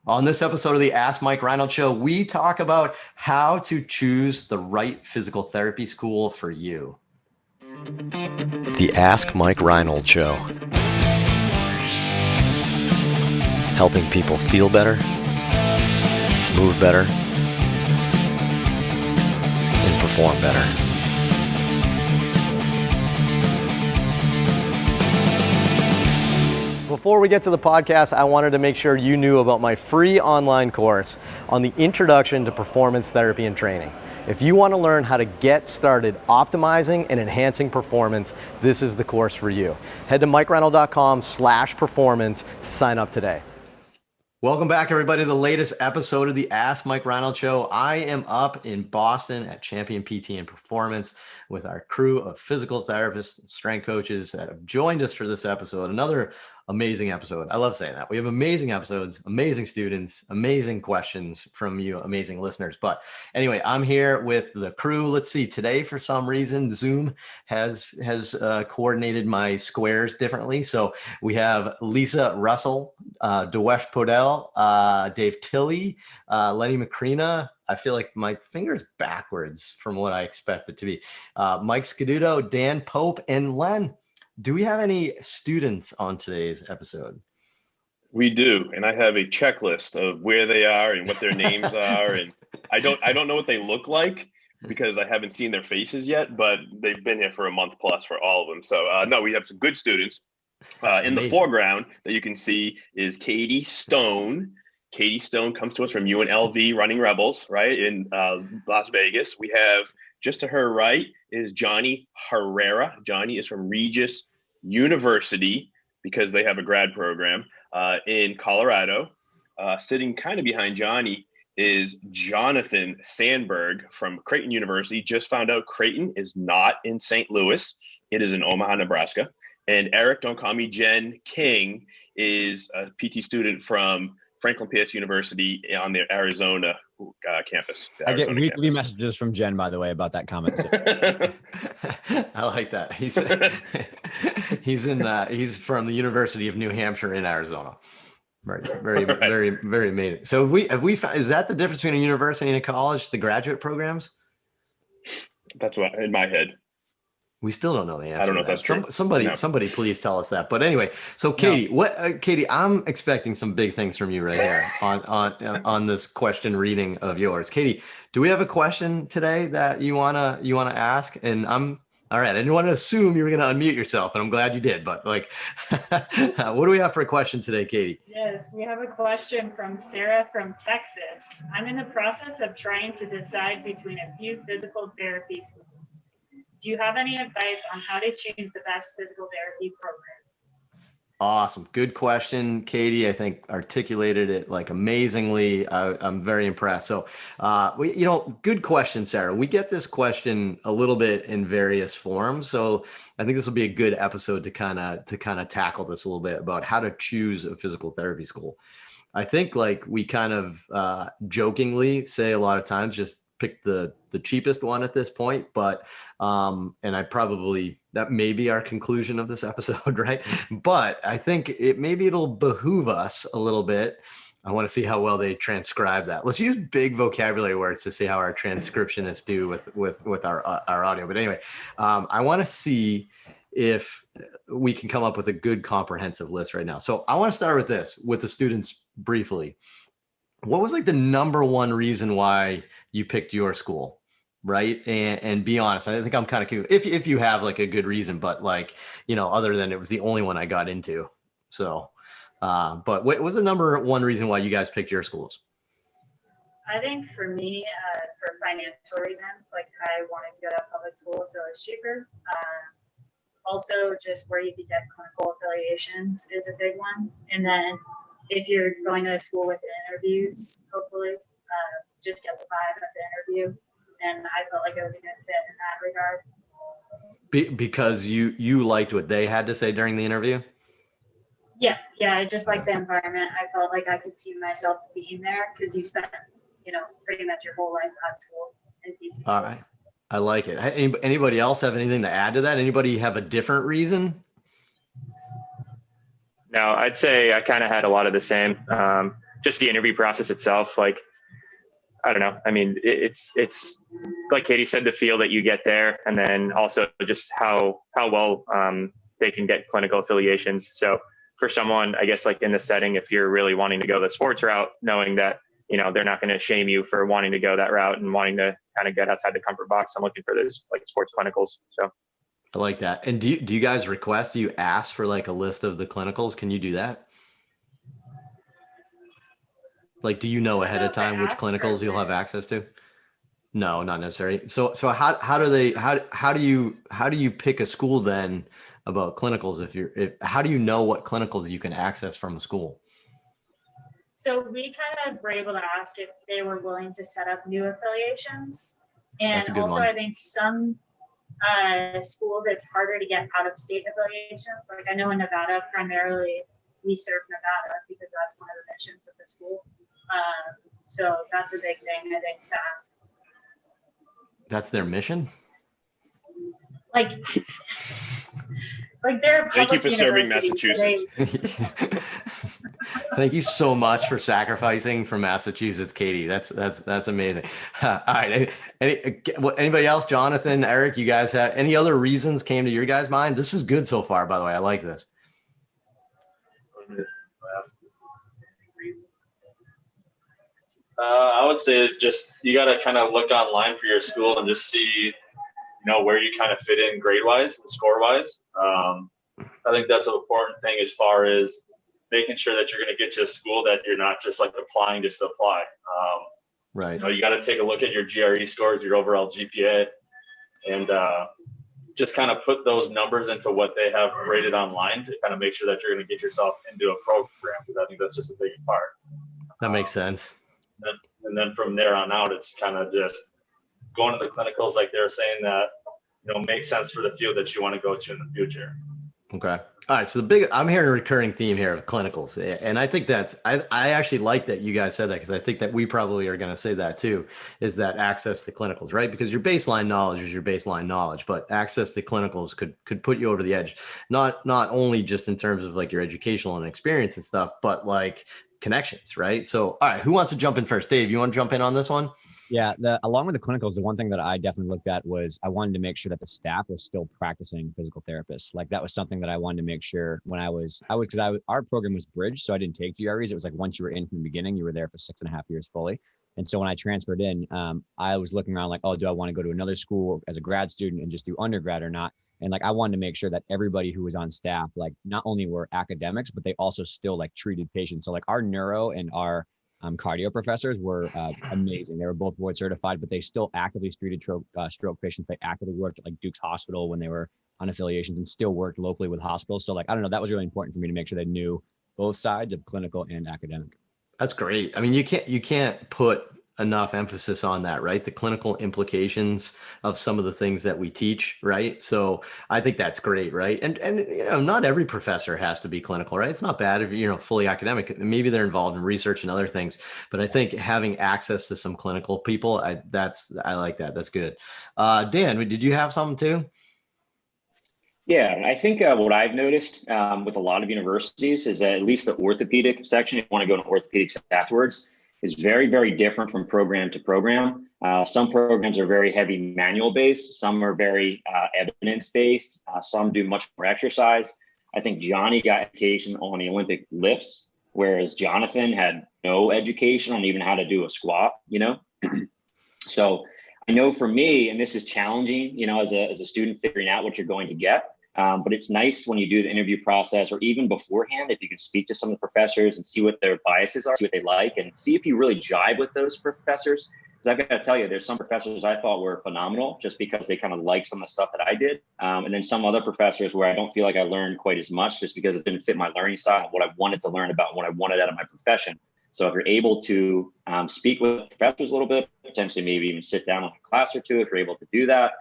On this episode of the Ask Mike Reinold Show, we talk about how to choose the right physical therapy school for you. The Ask Mike Reinold Show. Helping people feel better, move better, and perform better. Before we get to the podcast, I wanted to make sure you knew about my free online course on the Introduction to Performance Therapy and Training. If you want to learn how to get started optimizing and enhancing performance, this is the course for you. Head to mikereinold.com/performance to sign up today. Welcome back, everybody, to the latest episode of the Ask Mike Reinold Show. I am up in Boston at Champion PT and Performance with our crew of physical therapists and strength coaches that have joined us for this episode. Another amazing episode. I love saying that. We have amazing episodes, amazing students, amazing questions from you, amazing listeners. But anyway, I'm here with the crew. Let's see. Today, for some reason, Zoom has coordinated my squares differently. So we have Lisa Russell, Dewesh Podell, Dave Tilley, Lenny Macrina. I feel like my finger's backwards from what I expect it to be. Mike Scaduto, Dan Pope, and Len. Do we have any students on today's episode? We do, and I have a checklist of where they are and what their names are, and I don't know what they look like because I haven't seen their faces yet, but they've been here for a month plus for all of them. So no, we have some good students. In the foreground that you can see is Katie Stone. Katie Stone comes to us from UNLV Running Rebels, right, in Las Vegas. We have just to her right is Johnny Herrera. Johnny is from Regis University because they have a grad program in Colorado. Sitting kind of behind Johnny is Jonathan Sandberg from Creighton University. Just found out Creighton is not in St. Louis. It is in Omaha, Nebraska. And Eric, don't call me Jen King, is a PT student from Franklin Pierce University on their Arizona campus. I get weekly messages from Jen, by the way, about that comment. I like that. He's from the University of New Hampshire in Arizona. Very amazing. So is that the difference between a university and a college, the graduate programs? That's what in my head. We still don't know the answer. I don't know if that's true. Somebody please tell us that. But anyway, so Katie, Katie, I'm expecting some big things from you right here on this question reading of yours. Katie, do we have a question today that you wanna ask? And I'm all right. I didn't want to assume you were gonna unmute yourself, and I'm glad you did. But like, what do we have for a question today, Katie? Yes, we have a question from Sarah from Texas. I'm in the process of trying to decide between a few physical therapy schools. Do you have any advice on how to choose the best physical therapy program? Awesome. Good question, Katie. I think articulated it like amazingly. I'm very impressed. So, good question, Sarah. We get this question a little bit in various forms. So I think this will be a good episode to kind of tackle this a little bit about how to choose a physical therapy school. I think like we kind of jokingly say a lot of times, just pick the cheapest one at this point, but and that may be our conclusion of this episode, right? But I think it'll behoove us a little bit. I want to see how well they transcribe that. Let's use big vocabulary words to see how our transcriptionists do with our audio. But anyway, I want to see if we can come up with a good comprehensive list right now. So I want to start with this, with the students briefly. What was like the number one reason why you picked your school, right? And be honest, I think I'm kind of curious if you have like a good reason, but like, other than it was the only one I got into. So, but what was the number one reason why you guys picked your schools? I think for me, for financial reasons, like I wanted to go to public school, so it's cheaper. Also, just where you could get clinical affiliations is a big one. And then if you're going to a school with interviews, hopefully, just get the vibe of the interview. And I felt like it was a good fit in that regard. Because you liked what they had to say during the interview? Yeah, I just like the environment. I felt like I could see myself being there because you spent, pretty much your whole life at school in PT school. All right. I like it. Anybody else have anything to add to that? Anybody have a different reason? No, I'd say I kind of had a lot of the same. just the interview process itself, like, I don't know. I mean, it's like Katie said, the feel that you get there, and then also just how well they can get clinical affiliations. So for someone, I guess, like in the setting, if you're really wanting to go the sports route, knowing that, you know, they're not going to shame you for wanting to go that route and wanting to kind of get outside the comfort box. I'm looking for those like sports clinicals. So I like that. And do you guys request, do you ask for like a list of the clinicals? Can you do that? Like, do you know ahead of time which clinicals you'll have access to? No, not necessarily. So how do you pick a school then about clinicals how do you know what clinicals you can access from a school? So we kind of were able to ask if they were willing to set up new affiliations. And That's a good also, one. I think some schools, it's harder to get out of state affiliations. Like I know in Nevada, primarily we serve Nevada because that's one of the missions of the school. So that's a big thing, I think, to ask. That's their mission? Like they're a Thank you public for serving university, so Massachusetts. Thank you so much for sacrificing for Massachusetts, Katie. That's amazing. All right. Anybody else? Jonathan, Eric, you guys have any other reasons came to your guys' mind? This is good so far, by the way. I like this. I would say just you got to kind of look online for your school and just see, you know, where you kind of fit in grade wise and score wise. I think that's an important thing as far as making sure that you're going to get to a school that you're not just like applying just to apply. Right. You know, you got to take a look at your GRE scores, your overall GPA, and just kind of put those numbers into what they have rated online to kind of make sure that you're going to get yourself into a program, because I think that's just the biggest part. That makes sense. And then from there on out, it's kind of just going to the clinicals, like they're saying, that, you know, makes sense for the field that you want to go to in the future. Okay. All right. So I'm hearing a recurring theme here of clinicals. And I think I actually like that you guys said that, because I think that we probably are going to say that too, is that access to clinicals, right? Because your baseline knowledge is your baseline knowledge, but access to clinicals could put you over the edge, not only just in terms of like your educational and experience and stuff, but like connections, right? So, all right, who wants to jump in first? Dave, you want to jump in on this one? Yeah, along with the clinicals, the one thing that I definitely looked at was I wanted to make sure that the staff was still practicing physical therapists. Like that was something that I wanted to make sure when our program was bridged, so I didn't take GREs. It was like once you were in from the beginning, you were there for 6.5 years fully. And so when I transferred in, I was looking around like, oh, do I want to go to another school as a grad student and just do undergrad or not? And like I wanted to make sure that everybody who was on staff, like not only were academics, but they also still like treated patients. So like our neuro and our cardio professors were amazing. They were both board certified, but they still actively treated stroke patients. They actively worked at like Duke's Hospital when they were on affiliations, and still worked locally with hospitals. So like, I don't know, that was really important for me to make sure they knew both sides of clinical and academic. That's great. I mean, you can't put enough emphasis on that, right? The clinical implications of some of the things that we teach, right? So I think that's great, right? And you know, not every professor has to be clinical, right? It's not bad if you're fully academic. Maybe they're involved in research and other things, but I think having access to some clinical people, I like that. That's good. Dan, did you have something too? Yeah, I think what I've noticed with a lot of universities is that at least the orthopedic section, if you want to go to orthopedics afterwards, is very, very different from program to program. Some programs are very heavy manual based. Some are very evidence based. Some do much more exercise. I think Johnny got education on the Olympic lifts, whereas Jonathan had no education on even how to do a squat, you know? So I know for me, and this is challenging, you know, as a student figuring out what you're going to get. But it's nice when you do the interview process, or even beforehand, if you can speak to some of the professors and see what their biases are, see what they like, and see if you really jive with those professors. Because I've got to tell you, there's some professors I thought were phenomenal just because they kind of like some of the stuff that I did. And then some other professors where I don't feel like I learned quite as much just because it didn't fit my learning style, what I wanted to learn about, what I wanted out of my profession. So if you're able to speak with professors a little bit, potentially maybe even sit down on a class or two, if you're able to do that,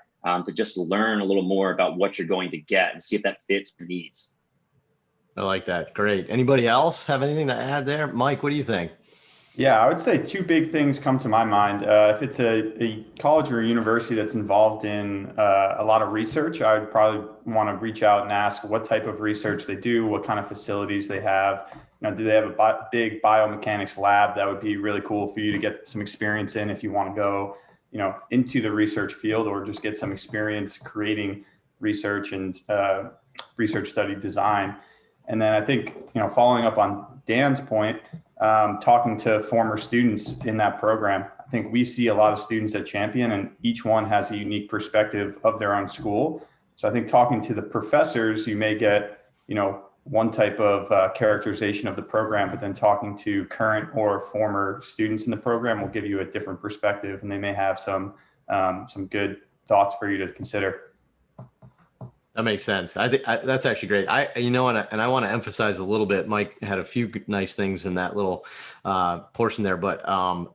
to just learn a little more about what you're going to get and see if that fits your needs. I like that. Great. Anybody else have anything to add there? Mike, what do you think? Yeah, I would say two big things come to my mind. If it's a college or a university that's involved in a lot of research, I would probably want to reach out and ask what type of research they do, what kind of facilities they have. Do they have a big biomechanics lab? That would be really cool for you to get some experience in if you want to go, into the research field, or just get some experience creating research and research study design. And then I think, following up on Dan's point, talking to former students in that program, I think we see a lot of students at Champion, and each one has a unique perspective of their own school. So I think talking to the professors, you may get, one type of characterization of the program, but then talking to current or former students in the program will give you a different perspective, and they may have some good thoughts for you to consider. That makes sense. I think that's actually great. And I want to emphasize a little bit. Mike had a few nice things in that little portion there, but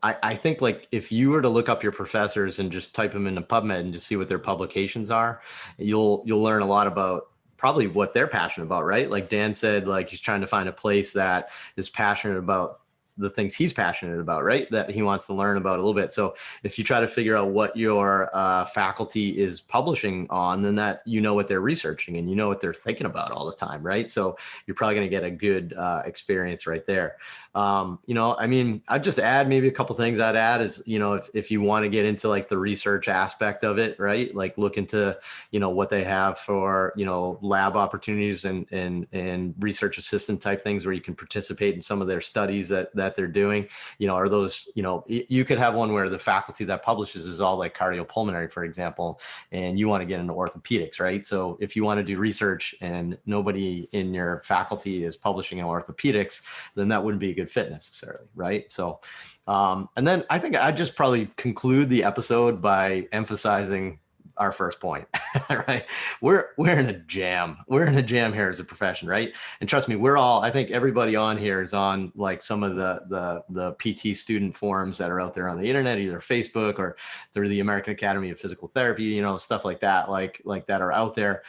I think, like, if you were to look up your professors and just type them into PubMed and just see what their publications are, you'll learn a lot about probably what they're passionate about, right? Like Dan said, like, he's trying to find a place that is passionate about the things he's passionate about, right? That he wants to learn about a little bit. So if you try to figure out what your faculty is publishing on, then that, what they're researching and what they're thinking about all the time, right? So you're probably going to get a good experience right there. I'd just add maybe a couple things I'd add is, if you want to get into like the research aspect of it, right? Like look into, what they have for, lab opportunities and research assistant type things where you can participate in some of their studies that they're doing. Are those, you could have one where the faculty that publishes is all like cardiopulmonary, for example, and you want to get into orthopedics, right? So if you want to do research and nobody in your faculty is publishing in orthopedics, then that wouldn't be a good fit necessarily, right? So, and then I think I'd just probably conclude the episode by emphasizing our first point, right? We're in a jam. We're in a jam here as a profession, right? And trust me, I think everybody on here is on like some of the PT student forums that are out there on the internet, either Facebook or through the American Academy of Physical Therapy, stuff like that, like that are out there.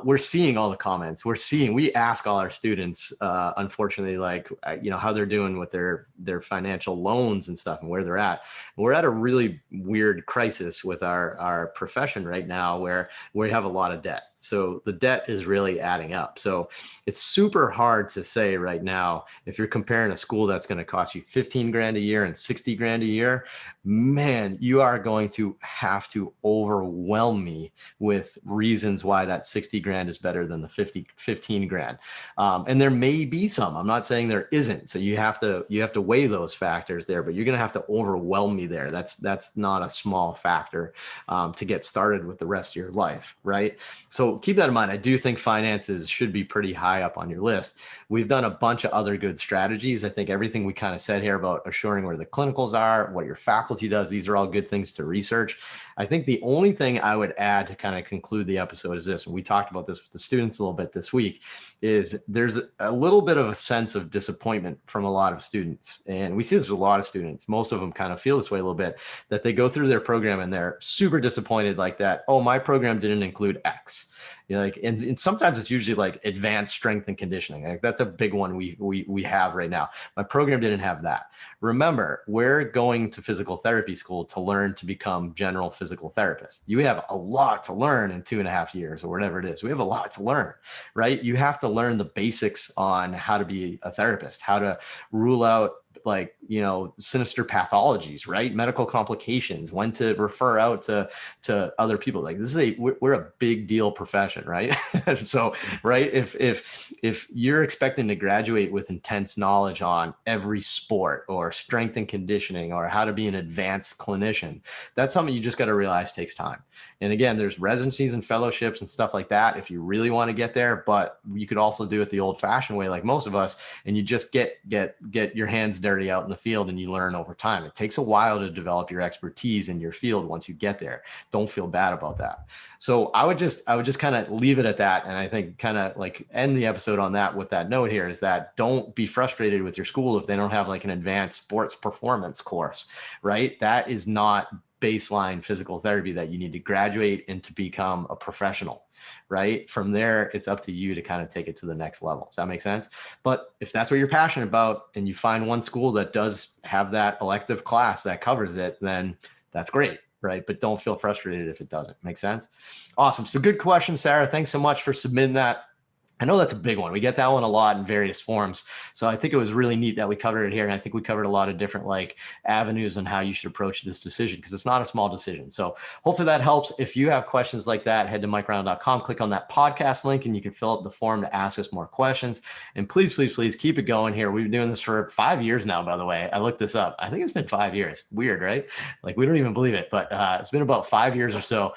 We're seeing all the comments. We ask all our students, unfortunately, like, how they're doing with their financial loans and stuff and where they're at. We're at a really weird crisis with our profession right now where we have a lot of debt. So the debt is really adding up. So it's super hard to say right now, if you're comparing a school that's going to cost you 15 grand a year and 60 grand a year, man, you are going to have to overwhelm me with reasons why that 60 grand is better than the 15 grand. And there may be some, I'm not saying there isn't. So you have to weigh those factors there, but you're going to have to overwhelm me there. That's not a small factor to get started with the rest of your life, right? So keep that in mind. I do think finances should be pretty high up on your list. We've done a bunch of other good strategies. I think everything we kind of said here about assuring where the clinicals are, what your faculty does, these are all good things to research. I think the only thing I would add to kind of conclude the episode is this, and we talked about this with the students a little bit this week, is there's a little bit of a sense of disappointment from a lot of students. And we see this with a lot of students. Most of them kind of feel this way a little bit, that they go through their program and they're super disappointed like that. Oh, my program didn't include X. And sometimes it's usually like advanced strength and conditioning. Like that's a big one we have right now. My program didn't have that. Remember, we're going to physical therapy school to learn to become general physical therapists. You have a lot to learn in 2.5 years or whatever it is. We have a lot to learn, right? You have to learn the basics on how to be a therapist, how to rule out sinister pathologies, right? Medical complications, when to refer out to other people. Like we're a big deal profession, right? So, right. If you're expecting to graduate with intense knowledge on every sport or strength and conditioning or how to be an advanced clinician, that's something you just got to realize takes time. And again, there's residencies and fellowships and stuff like that if you really want to get there, but you could also do it the old fashioned way, like most of us, and you just get your hands dirty out in the field and you learn over time. It takes a while to develop your expertise in your field once you get there. Don't feel bad about that. So I would just kind of leave it at that. And I think kind of like end the episode on that with that note here is that don't be frustrated with your school if they don't have like an advanced sports performance course, right? That is not baseline physical therapy that you need to graduate and to become a professional, right? From there, it's up to you to kind of take it to the next level. Does that make sense? But if that's what you're passionate about and you find one school that does have that elective class that covers it, then that's great, right? But don't feel frustrated if it doesn't. Make sense? Awesome. So good question, Sarah. Thanks so much for submitting that. I know that's a big one. We get that one a lot in various forms. So I think it was really neat that we covered it here. And I think we covered a lot of different like avenues on how you should approach this decision, because it's not a small decision. So hopefully that helps. If you have questions like that, head to MikeReinold.com, click on that podcast link, and you can fill out the form to ask us more questions. And please, please, please keep it going here. We've been doing this for 5 years now, by the way. I looked this up. I think it's been 5 years. Weird, right? Like we don't even believe it, but it's been about 5 years or so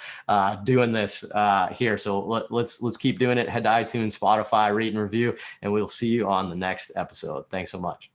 doing this here. So let's keep doing it. Head to iTunes, Spotify, rate and review, and we'll see you on the next episode. Thanks so much.